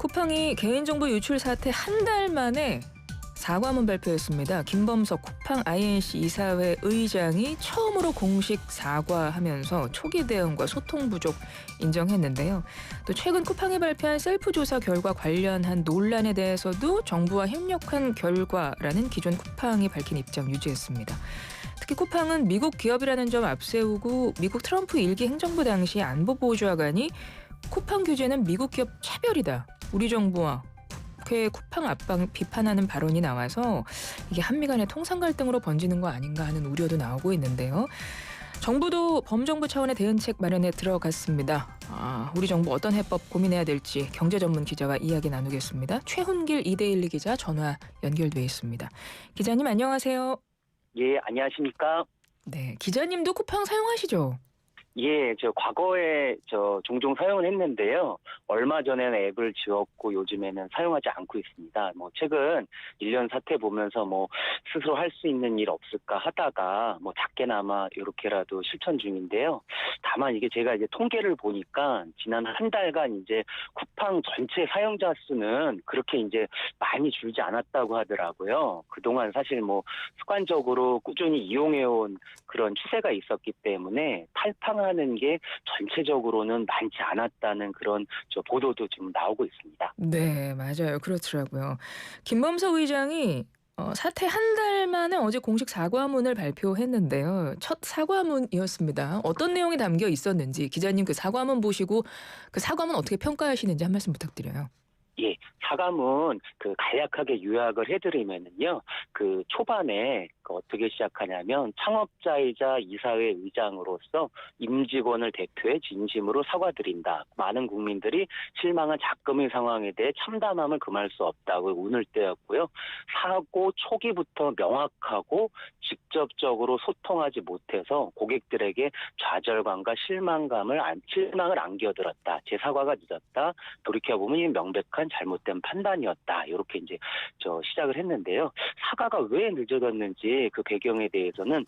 쿠팡이 개인정보 유출 사태 한 달 만에 사과문 발표했습니다. 김범석 쿠팡 INC 이사회 의장이 처음으로 공식 사과하면서 초기 대응과 소통 부족 인정했는데요. 또 최근 쿠팡이 발표한 셀프 조사 결과 관련한 논란에 대해서도 정부와 협력한 결과라는 기존 쿠팡이 밝힌 입장 유지했습니다. 특히 쿠팡은 미국 기업이라는 점 앞세우고 미국 트럼프 1기 행정부 당시 안보보좌관이 쿠팡 규제는 미국 기업 차별이다. 우리 정부와 국회 쿠팡 압박 비판하는 발언이 나와서 이게 한미 간의 통상 갈등으로 번지는 거 아닌가 하는 우려도 나오고 있는데요. 정부도 범정부 차원의 대응책 마련에 들어갔습니다. 우리 정부 어떤 해법 고민해야 될지 경제 전문 기자와 이야기 나누겠습니다. 최훈길 2대1 기자 전화 연결돼 있습니다. 기자님 안녕하세요. 예, 안녕하십니까? 네, 기자님도 쿠팡 사용하시죠? 예, 과거에 종종 사용을 했는데요. 얼마 전에는 앱을 지웠고 요즘에는 사용하지 않고 있습니다. 최근 1년 사태 보면서 스스로 할 수 있는 일 없을까 하다가 작게나마 이렇게라도 실천 중인데요. 다만 이게 제가 이제 통계를 보니까 지난 한 달간 이제 쿠팡 전체 사용자 수는 그렇게 이제 많이 줄지 않았다고 하더라고요. 그동안 사실 습관적으로 꾸준히 이용해온 그런 추세가 있었기 때문에 탈팡하는 게 전체적으로는 많지 않았다는 그런 보도도 지금 나오고 있습니다. 네, 맞아요. 그렇더라고요. 김범석 의장이 사태 한 달 만에 어제 공식 사과문을 발표했는데요. 첫 사과문이었습니다. 어떤 내용이 담겨 있었는지 기자님 그 사과문 보시고 그 사과문 어떻게 평가하시는지 한 말씀 부탁드려요. 예, 사과문 간략하게 요약을 해드리면은요, 초반에 어떻게 시작하냐면 창업자이자 이사회 의장으로서 임직원을 대표해 진심으로 사과드린다. 많은 국민들이 실망한 작금의 상황에 대해 참담함을 금할 수 없다고 운을 떼었고요. 사고 초기부터 명확하고 직접적으로 소통하지 못해서 고객들에게 좌절감과 실망을 안겨들었다. 제 사과가 늦었다. 돌이켜보면 이 명백한 잘못된 판단이었다. 이렇게 이제 시작을 했는데요. 사과가 왜 늦어졌는지 그 배경에 대해서는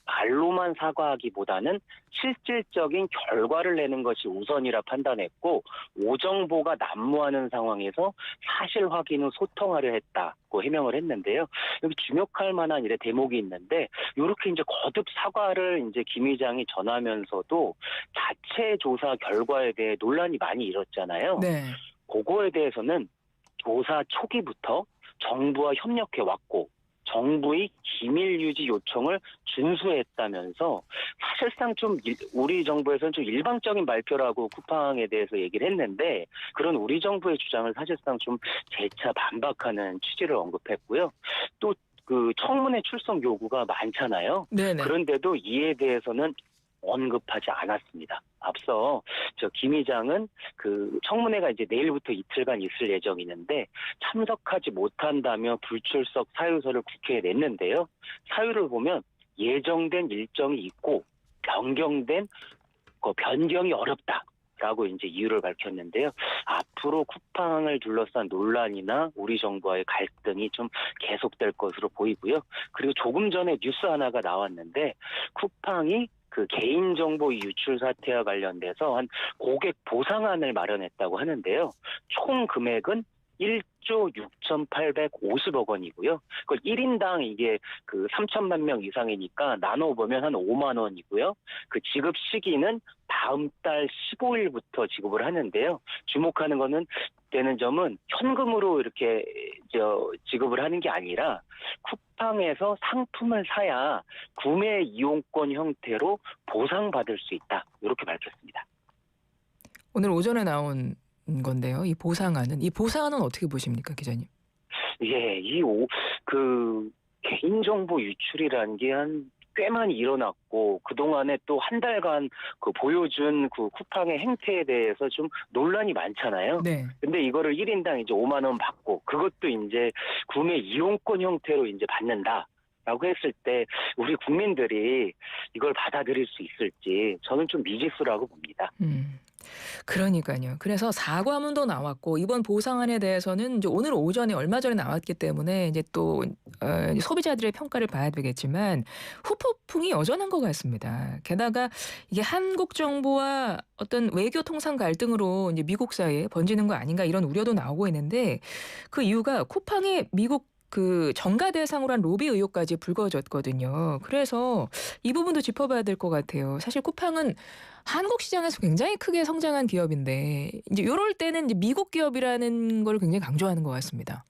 말로만 사과하기보다는 실질적인 결과를 내는 것이 우선이라 판단했고 오정보가 난무하는 상황에서 사실 확인 후 소통하려 했다고 해명을 했는데요. 여기 주목할 만한 대목이 있는데 이렇게 이제 거듭 사과를 이제 김 의장이 전하면서도 자체 조사 결과에 대해 논란이 많이 일었잖아요. 네. 그거에 대해서는 조사 초기부터 정부와 협력해 왔고 정부의 기밀 유지 요청을 준수했다면서 사실상 우리 정부에서는 좀 일방적인 발표라고 쿠팡에 대해서 얘기를 했는데 그런 우리 정부의 주장을 사실상 좀 재차 반박하는 취지를 언급했고요. 또 청문회 출석 요구가 많잖아요. 네네. 그런데도 이에 대해서는 언급하지 않았습니다. 앞서 김 의장은 청문회가 이제 내일부터 이틀간 있을 예정이는데 참석하지 못한다며 불출석 사유서를 국회에 냈는데요. 사유를 보면 예정된 일정이 있고 변경이 어렵다라고 이제 이유를 밝혔는데요. 앞으로 쿠팡을 둘러싼 논란이나 우리 정부와의 갈등이 좀 계속될 것으로 보이고요. 그리고 조금 전에 뉴스 하나가 나왔는데 쿠팡이 개인정보 유출 사태와 관련돼서 한 고객 보상안을 마련했다고 하는데요. 총 금액은 1조 6,850억 원이고요. 그걸 1인당 이게 3천만 명 이상이니까 나눠보면 한 5만 원이고요. 지급 시기는 다음 달 15일부터 지급을 하는데요. 주목하는 되는 점은 현금으로 이렇게 지급을 하는 게 아니라 쿠팡에서 상품을 사야 구매 이용권 형태로 보상받을 수 있다. 이렇게 밝혔습니다. 오늘 오전에 나온 건데요. 이 보상안은 어떻게 보십니까, 기자님? 예, 개인정보 유출이라는 게 꽤 많이 일어났고 그동안에 또 한 달간 보여준 쿠팡의 행태에 대해서 좀 논란이 많잖아요. 네. 근데 이거를 1인당 이제 5만 원 받고 그것도 이제 구매 이용권 형태로 이제 받는다라고 했을 때 우리 국민들이 이걸 받아들일 수 있을지 저는 좀 미지수라고 봅니다. 그러니까요. 그래서 사과문도 나왔고 이번 보상안에 대해서는 이제 오늘 오전에 얼마 전에 나왔기 때문에 이제 또 이제 소비자들의 평가를 봐야 되겠지만 후폭풍이 여전한 것 같습니다. 게다가 이게 한국 정부와 어떤 외교 통상 갈등으로 이제 미국 사이에 번지는 거 아닌가 이런 우려도 나오고 있는데 그 이유가 쿠팡의 미국 그 정가 대상으로 한 로비 의혹까지 불거졌거든요. 그래서 이 부분도 짚어봐야 될 것 같아요. 사실 쿠팡은 한국 시장에서 굉장히 크게 성장한 기업인데 이제 요럴 때는 이제 미국 기업이라는 걸 굉장히 강조하는 것 같습니다.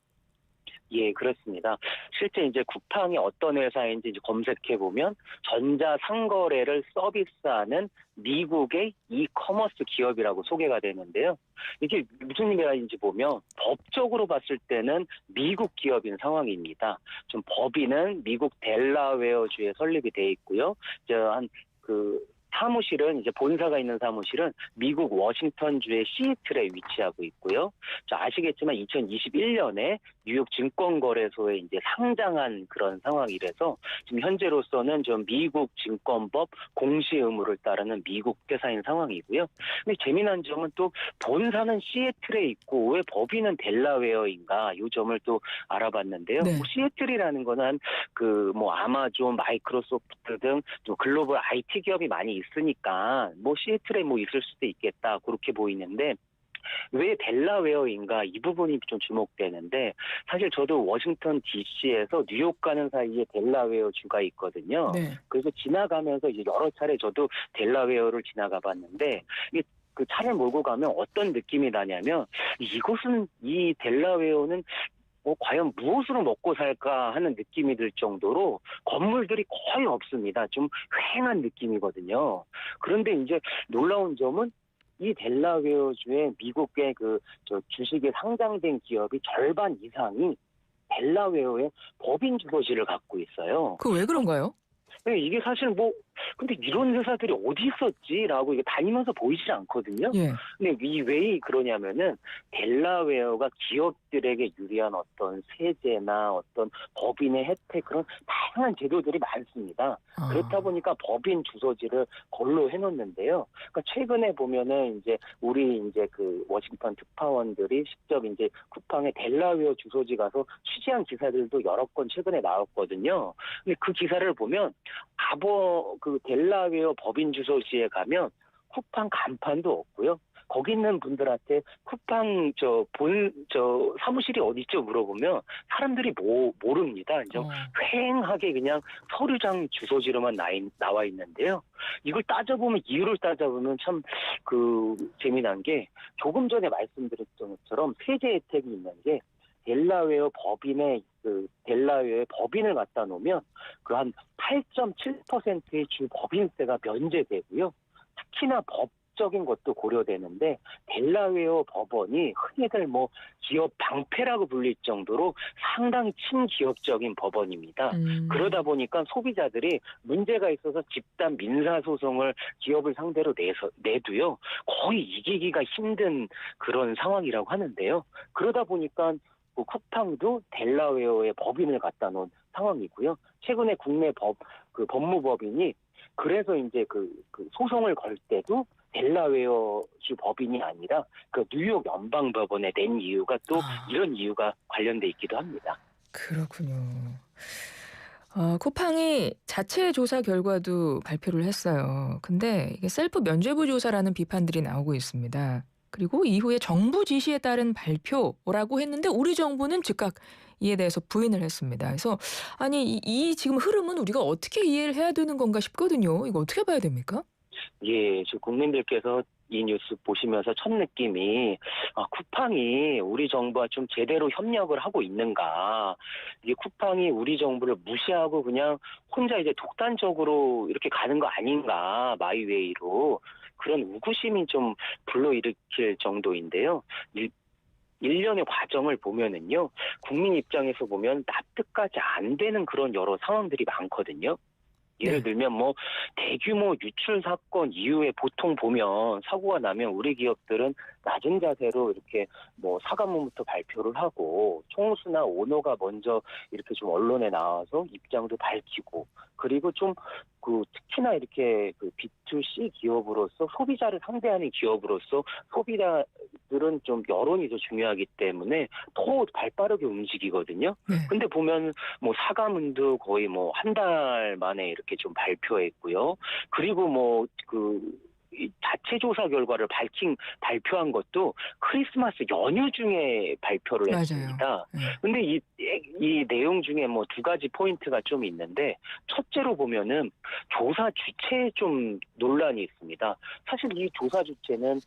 예, 그렇습니다. 실제 이제 쿠팡이 어떤 회사인지 이제 검색해 보면 전자 상거래를 서비스하는 미국의 이커머스 기업이라고 소개가 되는데요. 이게 무슨 의미인지 보면 법적으로 봤을 때는 미국 기업인 상황입니다. 좀 법인은 미국 델라웨어주에 설립이 돼 있고요. 한그 사무실은 이제 본사가 있는 사무실은 미국 워싱턴주의 시애틀에 위치하고 있고요. 아시겠지만 2021년에 뉴욕 증권거래소에 이제 상장한 그런 상황이라서 지금 현재로서는 좀 미국 증권법 공시 의무를 따르는 미국 회사인 상황이고요. 근데 재미난 점은 또 본사는 시애틀에 있고 왜 법인은 델라웨어인가 이 점을 또 알아봤는데요. 네. 뭐 시애틀이라는 거는 그 뭐 아마존, 마이크로소프트 등 좀 글로벌 IT 기업이 많이 있으니까 뭐 시애틀에 뭐 있을 수도 있겠다 그렇게 보이는데 왜 델라웨어인가 이 부분이 좀 주목되는데 사실 저도 워싱턴 DC에서 뉴욕 가는 사이에 델라웨어 주가 있거든요. 네. 그래서 지나가면서 이제 여러 차례 저도 델라웨어를 지나가 봤는데 이게 그 차를 몰고 가면 어떤 느낌이 나냐면 이곳은 이 델라웨어는 과연 무엇으로 먹고 살까 하는 느낌이 들 정도로 건물들이 거의 없습니다. 좀 휑한 느낌이거든요. 그런데 이제 놀라운 점은 이 델라웨어주의 미국의 주식에 상장된 기업이 절반 이상이 델라웨어의 법인 주소지를 갖고 있어요. 그 왜 그런가요? 네, 이게 사실 근데 이런 회사들이 어디 있었지라고 이게 다니면서 보이지 않거든요. 예. 근데 왜 그러냐면은 델라웨어가 기업들에게 유리한 어떤 세제나 어떤 법인의 혜택 그런 다양한 제도들이 많습니다. 그렇다 보니까 법인 주소지를 걸로 해놓는데요. 그러니까 최근에 보면은 이제 우리 이제 그 워싱턴 특파원들이 직접 이제 쿠팡의 델라웨어 주소지 가서 취재한 기사들도 여러 건 최근에 나왔거든요. 근데 그 기사를 보면 그 델라웨어 법인 주소지에 가면 쿠팡 간판도 없고요. 거기 있는 분들한테 쿠팡 사무실이 어디죠 물어보면 사람들이 모릅니다. 좀 휑하게 그냥 서류장 주소지로만 나와 있는데요. 이걸 이유를 따져보면 참 재미난 게 조금 전에 말씀드렸던 것처럼 세제 혜택이 있는 게 델라웨어 법인을 갖다 놓으면 그 한 8.7%의 주 법인세가 면제되고요. 특히나 법적인 것도 고려되는데 델라웨어 법원이 흔히들 기업 방패라고 불릴 정도로 상당히 친기업적인 법원입니다. 그러다 보니까 소비자들이 문제가 있어서 집단 민사소송을 기업을 상대로 내도요. 거의 이기기가 힘든 그런 상황이라고 하는데요. 그러다 보니까 쿠팡도 델라웨어의 법인을 갖다 놓은 상황이고요. 최근에 국내 법무법인이 그래서 이제 그 소송을 걸 때도 델라웨어주 법인이 아니라 그 뉴욕 연방법원에 낸 이유가 또 이런 이유가 관련돼 있기도 합니다. 그렇군요. 쿠팡이 자체 조사 결과도 발표를 했어요. 근데 이게 셀프 면죄부 조사라는 비판들이 나오고 있습니다. 그리고 이후에 정부 지시에 따른 발표라고 했는데 우리 정부는 즉각 이에 대해서 부인을 했습니다. 그래서 아니 이 지금 흐름은 우리가 어떻게 이해를 해야 되는 건가 싶거든요. 이거 어떻게 봐야 됩니까? 예, 국민들께서 이 뉴스 보시면서 첫 느낌이 쿠팡이 우리 정부와 좀 제대로 협력을 하고 있는가. 이게 쿠팡이 우리 정부를 무시하고 그냥 혼자 이제 독단적으로 이렇게 가는 거 아닌가. 마이웨이로. 그런 의구심이 좀 불러일으킬 정도인데요. 일련의 과정을 보면은요, 국민 입장에서 보면 납득까지 안 되는 그런 여러 상황들이 많거든요. 예를 네. 들면 뭐 대규모 유출 사건 이후에 보통 보면 사고가 나면 우리 기업들은 낮은 자세로 이렇게 뭐 사과문부터 발표를 하고 총수나 오너가 먼저 이렇게 좀 언론에 나와서 입장도 밝히고 그리고 좀 특히나 이렇게 B2C 기업으로서 소비자를 상대하는 기업으로서 소비자들은 좀 여론이 더 중요하기 때문에 더 발빠르게 움직이거든요. 네. 근데 보면 뭐 사과문도 거의 뭐 한 달 만에 이렇게 좀 발표했고요. 그리고 이 자체 조사 결과를 발표한 것도 크리스마스 연휴 중에 발표를 맞아요. 했습니다. 네. 근데 이 내용 중에 뭐 두 가지 포인트가 좀 있는데, 첫째로 보면은 조사 주체에 좀 논란이 있습니다. 사실 이 조사 주체는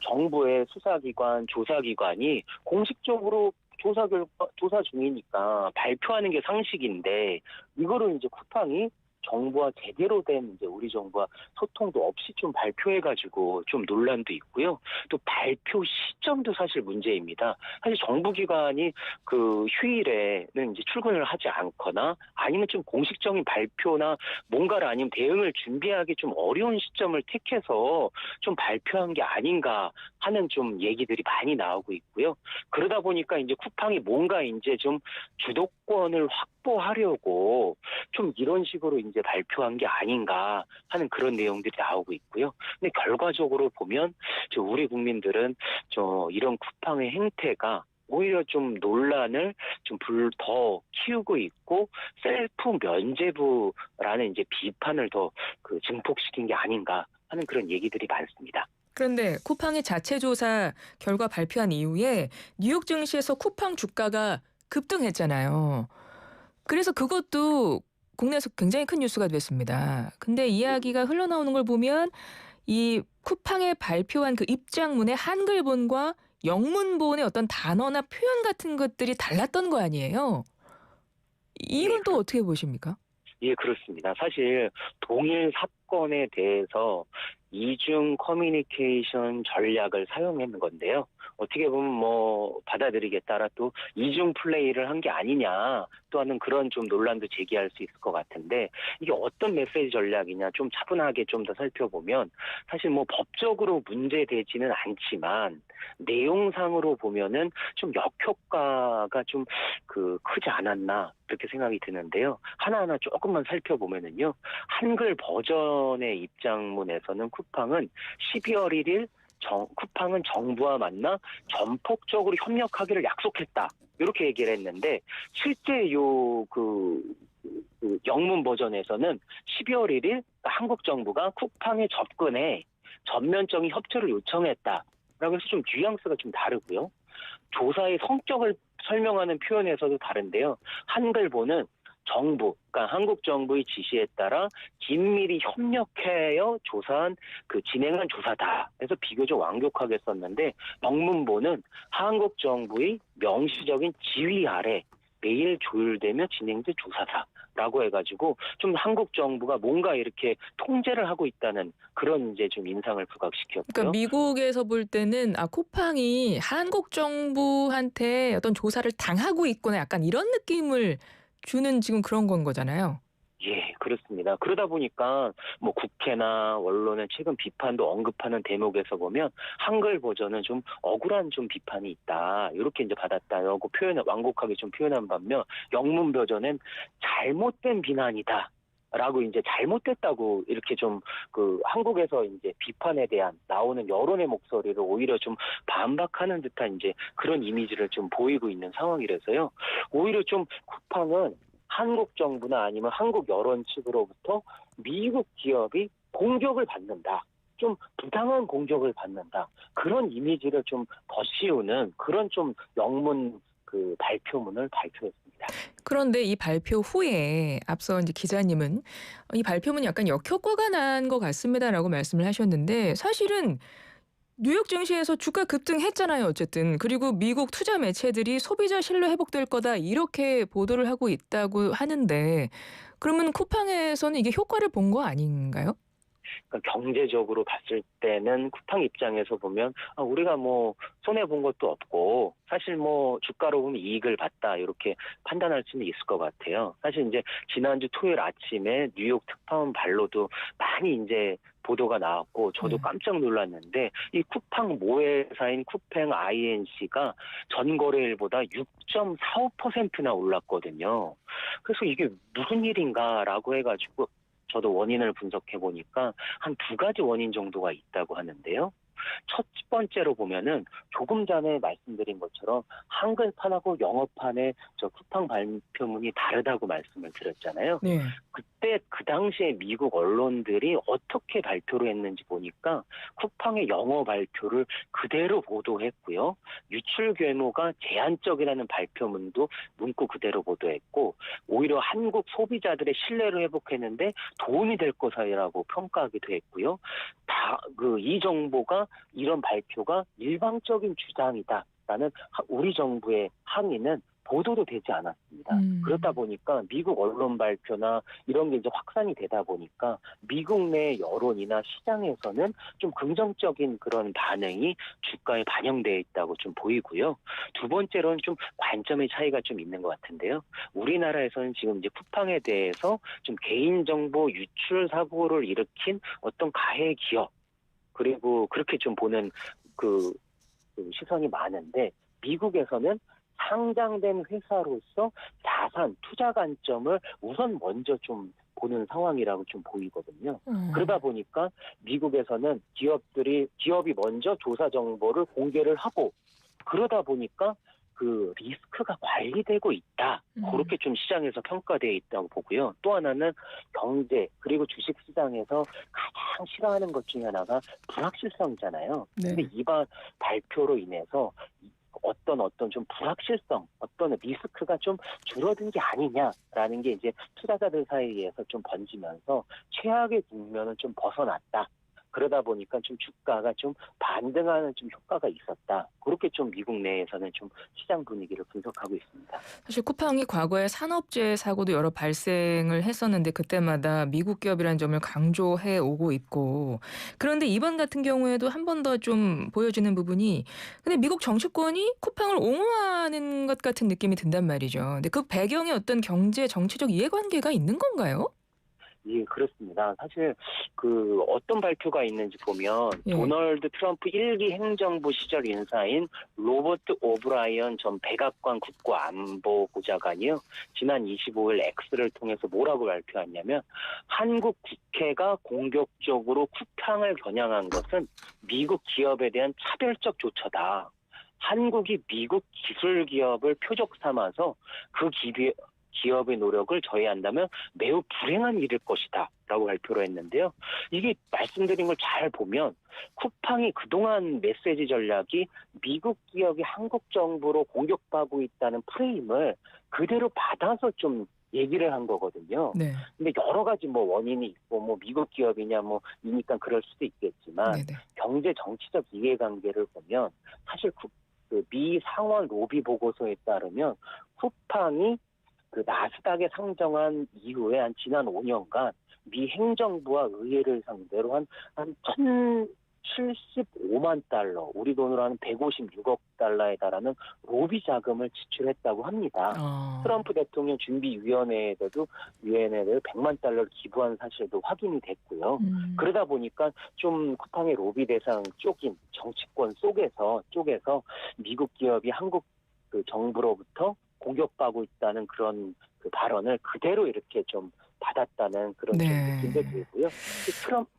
정부의 수사기관, 조사기관이 공식적으로 조사 결과, 조사 중이니까 발표하는 게 상식인데, 이거를 이제 쿠팡이 정부와 제대로 된 이제 우리 정부와 소통도 없이 좀 발표해가지고 좀 논란도 있고요. 또 발표 시점도 사실 문제입니다. 사실 정부기관이 휴일에는 이제 출근을 하지 않거나 아니면 좀 공식적인 발표나 뭔가를 아니면 대응을 준비하기 좀 어려운 시점을 택해서 좀 발표한 게 아닌가 하는 좀 얘기들이 많이 나오고 있고요. 그러다 보니까 이제 쿠팡이 뭔가 이제 좀 주도권을 확보하려고 좀 이런 식으로 이제 발표한 게 아닌가 하는 그런 내용들이 나오고 있고요. 근데 결과적으로 보면 우리 국민들은 이런 쿠팡의 행태가 오히려 좀 논란을 좀 더 키우고 있고 셀프 면죄부라는 이제 비판을 더 증폭시킨 게 아닌가 하는 그런 얘기들이 많습니다. 그런데 쿠팡의 자체 조사 결과 발표한 이후에 뉴욕 증시에서 쿠팡 주가가 급등했잖아요. 그래서 그것도 국내에서 굉장히 큰 뉴스가 됐습니다. 근데 이야기가 흘러나오는 걸 보면 이 쿠팡에 발표한 그 입장문의 한글본과 영문본의 어떤 단어나 표현 같은 것들이 달랐던 거 아니에요? 예, 이건 또 어떻게 보십니까? 예, 그렇습니다. 사실 동일 사건에 대해서 이중 커뮤니케이션 전략을 사용했는 건데요. 어떻게 보면 뭐 받아들이기에 따라 또 이중 플레이를 한 게 아니냐 또 하는 그런 좀 논란도 제기할 수 있을 것 같은데, 이게 어떤 메시지 전략이냐 좀 차분하게 좀 더 살펴보면 사실 뭐 법적으로 문제되지는 않지만 내용상으로 보면은 좀 역효과가 좀 크지 않았나 그렇게 생각이 드는데요. 하나하나 조금만 살펴보면은요. 한글 버전의 입장문에서는 쿠팡은 12월 1일 쿠팡은 정부와 만나 전폭적으로 협력하기를 약속했다. 이렇게 얘기를 했는데, 실제 영문 버전에서는 12월 1일 한국 정부가 쿠팡의 접근에 전면적인 협조를 요청했다. 라고 해서 좀 뉘앙스가 좀 다르고요. 조사의 성격을 설명하는 표현에서도 다른데요. 한글본은 그러니까 한국 정부의 지시에 따라 긴밀히 협력하여 진행한 조사다. 그래서 비교적 완곡하게 썼는데, 영문본은 한국 정부의 명시적인 지휘 아래 매일 조율되며 진행된 조사다. 라고 해가지고 좀 한국 정부가 뭔가 이렇게 통제를 하고 있다는 그런 이제 좀 인상을 부각시켰고요. 그러니까 미국에서 볼 때는 쿠팡이 한국 정부한테 어떤 조사를 당하고 있거나 약간 이런 느낌을 주는 지금 그런 건 거잖아요. 예, 그렇습니다. 그러다 보니까 뭐 국회나 언론의 최근 비판도 언급하는 대목에서 보면 한글 버전은 좀 억울한 좀 비판이 있다. 이렇게 이제 받았다고 완곡하게 좀 표현한 반면 영문 버전은 잘못된 비난이다. 라고 이제 잘못됐다고 이렇게 좀 한국에서 이제 비판에 대한 나오는 여론의 목소리를 오히려 좀 반박하는 듯한 이제 그런 이미지를 좀 보이고 있는 상황이라서요. 오히려 좀 쿠팡은 한국 정부나 아니면 한국 여론 측으로부터 미국 기업이 공격을 받는다. 좀 부당한 공격을 받는다. 그런 이미지를 좀 더 씌우는 그런 좀 영문 발표문을 발표했습니다. 그런데 이 발표 후에 앞서 이제 기자님은 이 발표문이 약간 역효과가 난 것 같습니다라고 말씀을 하셨는데, 사실은 뉴욕 증시에서 주가 급등했잖아요, 어쨌든. 그리고 미국 투자 매체들이 소비자 신뢰 회복될 거다 이렇게 보도를 하고 있다고 하는데, 그러면 쿠팡에서는 이게 효과를 본 거 아닌가요? 그러니까 경제적으로 봤을 때는 쿠팡 입장에서 보면 우리가 뭐 손해 본 것도 없고 사실 뭐 주가로 보면 이익을 봤다 이렇게 판단할 수는 있을 것 같아요. 사실 이제 지난주 토요일 아침에 뉴욕 특파원 발로도 많이 이제 보도가 나왔고 저도 깜짝 놀랐는데 이 쿠팡 모회사인 쿠팡 INC가 전거래일보다 6.45%나 올랐거든요. 그래서 이게 무슨 일인가라고 해가지고 저도 원인을 분석해 보니까 한 두 가지 원인 정도가 있다고 하는데요. 첫 번째로 보면은 조금 전에 말씀드린 것처럼 한글판하고 영어판의 저 쿠팡 발표문이 다르다고 말씀을 드렸잖아요. 네. 그때 그 당시에 미국 언론들이 어떻게 발표를 했는지 보니까 쿠팡의 영어 발표를 그대로 보도했고요. 유출 규모가 제한적이라는 발표문도 문구 그대로 보도했고 오히려 한국 소비자들의 신뢰를 회복했는데 도움이 될 것이라고 평가하기도 했고요. 이 정보가 이런 발표가 일방적인 주장이다라는 우리 정부의 항의는 보도도 되지 않았습니다. 그렇다 보니까 미국 언론 발표나 이런 게 이제 확산이 되다 보니까 미국 내 여론이나 시장에서는 좀 긍정적인 그런 반응이 주가에 반영되어 있다고 좀 보이고요. 두 번째로는 좀 관점의 차이가 좀 있는 것 같은데요. 우리나라에서는 지금 이제 쿠팡에 대해서 좀 개인정보 유출 사고를 일으킨 어떤 가해 기업 그리고 그렇게 좀 보는 그 시선이 많은데 미국에서는 상장된 회사로서 자산, 투자 관점을 우선 먼저 좀 보는 상황이라고 좀 보이거든요. 그러다 보니까 미국에서는 기업이 먼저 조사 정보를 공개를 하고 그러다 보니까 그 리스크가 관리되고 있다. 그렇게 좀 시장에서 평가되어 있다고 보고요. 또 하나는 경제 그리고 주식 시장에서 가장 싫어하는 것 중에 하나가 불확실성이잖아요. 네. 근데 이번 발표로 인해서 어떤 좀 불확실성, 어떤 리스크가 좀 줄어든 게 아니냐라는 게 이제 투자자들 사이에서 좀 번지면서 최악의 국면은 좀 벗어났다. 그러다 보니까 좀 주가가 좀 반등하는 좀 효과가 있었다. 그렇게 좀 미국 내에서는 좀 시장 분위기를 분석하고 있습니다. 사실 쿠팡이 과거에 산업재해 사고도 여러 발생을 했었는데 그때마다 미국 기업이라는 점을 강조해 오고 있고 그런데 이번 같은 경우에도 한 번 더 좀 보여지는 부분이 근데 미국 정치권이 쿠팡을 옹호하는 것 같은 느낌이 든단 말이죠. 근데 그 배경에 어떤 경제 정치적 이해관계가 있는 건가요? 예, 그렇습니다. 사실 어떤 발표가 있는지 보면 도널드 트럼프 1기 행정부 시절 인사인 로버트 오브라이언 전 백악관 국가안보보좌관이요. 지난 25일 X를 통해서 뭐라고 발표했냐면 한국 국회가 공격적으로 쿠팡을 겨냥한 것은 미국 기업에 대한 차별적 조처다. 한국이 미국 기술 기업을 표적 삼아서 그 기업의 노력을 저해한다면 매우 불행한 일일 것이다 라고 발표를 했는데요. 이게 말씀드린 걸 잘 보면 쿠팡이 그동안 메시지 전략이 미국 기업이 한국 정부로 공격받고 있다는 프레임을 그대로 받아서 좀 얘기를 한 거거든요. 네. 근데 여러 가지 뭐 원인이 있고 뭐 미국 기업이냐 이니까 그럴 수도 있겠지만 네네. 경제 정치적 이해관계를 보면 사실 미 상원 로비 보고서에 따르면 쿠팡이 나스닥에 상장한 이후에 지난 5년간 미 행정부와 의회를 상대로 한 1,075만 달러, 우리 돈으로 한 156억 달러에 달하는 로비 자금을 지출했다고 합니다. 트럼프 대통령 준비위원회에도 100만 달러를 기부한 사실도 확인이 됐고요. 그러다 보니까 좀 쿠팡의 로비 대상 쪽인 정치권 쪽에서 미국 기업이 한국 정부로부터 공격받고 있다는 그런 발언을 그대로 이렇게 좀 받았다는 그런 좀 느낌도 들고요.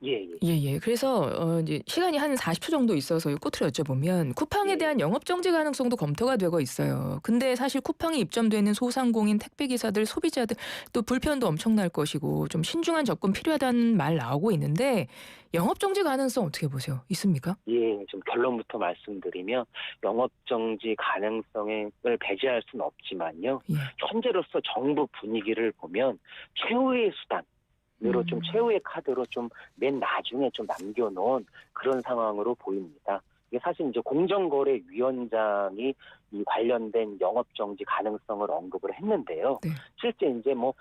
예. 그래서 이제 시간이 한 40초 정도 있어서 끝으로 여쭤보면 쿠팡에 대한 영업 정지 가능성도 검토가 되고 있어요. 근데 사실 쿠팡이 입점되는 소상공인 택배 기사들, 소비자들 또 불편도 엄청날 것이고 좀 신중한 접근 필요하다는 말 나오고 있는데 영업 정지 가능성 어떻게 보세요? 있습니까? 예, 좀 결론부터 말씀드리면 영업 정지 가능성을 배제할 수는 없지만요. 현재로서 정부 분위기를 보면 최후의 수단으로 좀 최후의 카드로 좀 맨 나중에 좀 남겨놓은 그런 상황으로 보입니다. 이게 사실 이제 공정거래위원장이 이 관련된 영업정지 가능성을 언급을 했는데요. 네. 실제 이제 뭐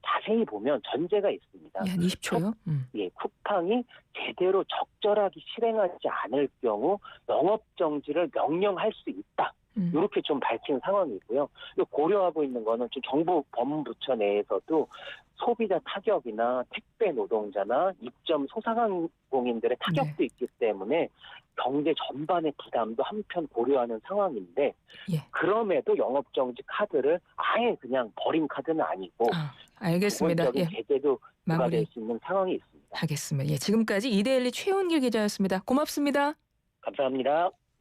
자세히 보면 전제가 있습니다. 한 20초요. 예, 쿠팡이 제대로 적절하게 실행하지 않을 경우 영업정지를 명령할 수 있다. 이렇게 좀 밝힌 상황이고요. 고려하고 있는 거는 좀 정부 법무부처 내에서도 소비자 타격이나 택배 노동자나 입점 소상공인들의 타격도 있기 때문에 경제 전반의 부담도 한편 고려하는 상황인데 예. 그럼에도 영업정지 카드를 아예 그냥 버린 카드는 아니고 알겠습니다. 기본적인 제재도 부과될 마무리 수 있는 상황이 있습니다. 하겠습니다. 예, 지금까지 이데일리 최원길 기자였습니다. 고맙습니다. 감사합니다.